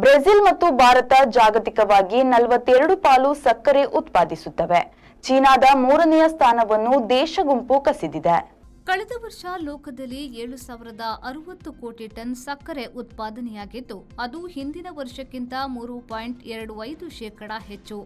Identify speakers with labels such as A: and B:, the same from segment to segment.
A: Brazil ಮತ್ತು ಭಾರತ ಜಾಗತಿಕವಾಗಿ 42 ಪಾಲು ಸಕ್ಕರೆ ಉತ್ಪಾದಿಸುತ್ತವೆ. ಚೀನಾದ 3ನೇ ಸ್ಥಾನವನ್ನು ದೇಶ ಗುಂಪು ಕಸಿದಿದೆ.
B: ಕಳೆದ ವರ್ಷ ಲೋಕದಲ್ಲಿ 7,060 ಕೋಟಿ ಟನ್ ಸಕ್ಕರೆ ಉತ್ಪಾದನೆಯಾಗಿದ್ದು, ಅದು ಹಿಂದಿನ ವರ್ಷಕ್ಕಿಂತ 3.25% ಹೆಚ್ಚು.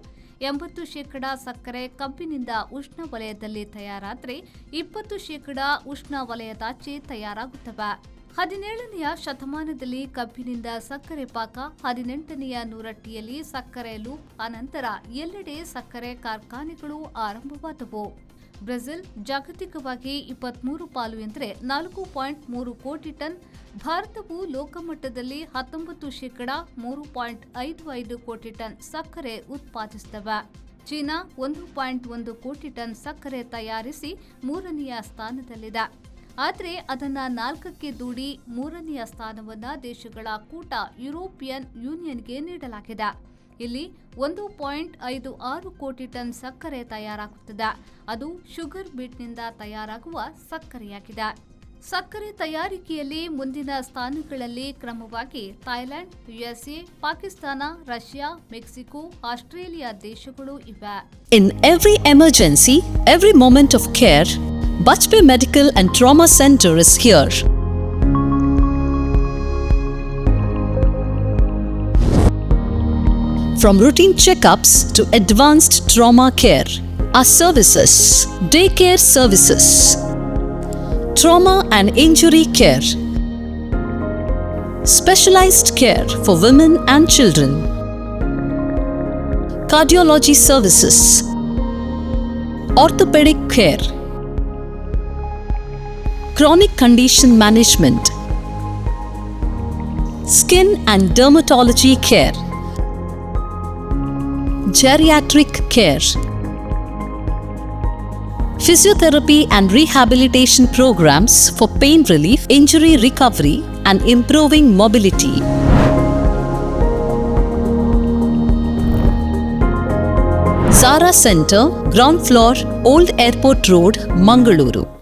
B: 80% ಸಕ್ಕರೆ ಕಬ್ಬಿನಿಂದ ಉಷ್ಣವಲಯದಲ್ಲಿ ತಯಾರಾದರೆ 20% ಉಷ್ಣವಲಯದಾಚೆ ತಯಾರಾಗುತ್ತವೆ. 17ನೇ ಶತಮಾನದಲ್ಲಿ ಕಬ್ಬಿನಿಂದ ಸಕ್ಕರೆ ಪಾಕ, 18ನೇ ನೂರಟ್ಟಿಯಲ್ಲಿ ಸಕ್ಕರೆ ಲೂಪ್, ಅನಂತರ ಎಲ್ಲೆಡೆ ಸಕ್ಕರೆ ಕಾರ್ಖಾನೆಗಳು ಆರಂಭವಾದವು. ಬ್ರೆಜಿಲ್ ಜಾಗತಿಕವಾಗಿ 23 ಪಾಲು ಎಂದರೆ 4.3 ಕೋಟಿ ಟನ್. ಭಾರತವು ಲೋಕಮಟ್ಟದಲ್ಲಿ 19% 3.55 ಕೋಟಿ ಟನ್ ಸಕ್ಕರೆ ಉತ್ಪಾದಿಸುತ್ತವೆ. ಚೀನಾ 1.1 ಕೋಟಿ ಟನ್ ಸಕ್ಕರೆ ತಯಾರಿಸಿ 3ನೇ ಸ್ಥಾನದಲ್ಲಿದೆ. ಆದರೆ ಅದನ್ನು 4ಕ್ಕೆ ದೂಡಿ 3ನೇ ಸ್ಥಾನವನ್ನು ದೇಶಗಳ ಕೂಟ ಯುರೋಪಿಯನ್ ಯೂನಿಯನ್ಗೆ ನೀಡಲಾಗಿದೆ. ಇಲ್ಲಿ 1.56 ಕೋಟಿ ಟನ್ ಸಕ್ಕರೆ ತಯಾರಾಗುತ್ತದೆ. ಅದು ಶುಗರ್ ಬೀಟ್ನಿಂದ ತಯಾರಾಗುವ ಸಕ್ಕರೆಯಾಗಿದೆ. ಸಕ್ಕರೆ ತಯಾರಿಕೆಯಲ್ಲಿ ಮುಂದಿನ ಸ್ಥಾನಗಳಲ್ಲಿ ಕ್ರಮವಾಗಿ Thailand, USA, Pakistan, Russia, Mexico, Australia ದೇಶಗಳು ಇವೆ.
C: In every emergency, every moment of care, Bajpe Medical and Trauma Center is here. From routine checkups to advanced trauma care, our services: daycare services, trauma and injury care, specialized care for women and children, cardiology services, orthopedic care, chronic condition management, skin and dermatology care, geriatric care, physiotherapy and rehabilitation programs for pain relief, injury recovery, and improving mobility. Zara Center, ground floor, Old Airport Road, Mangaluru.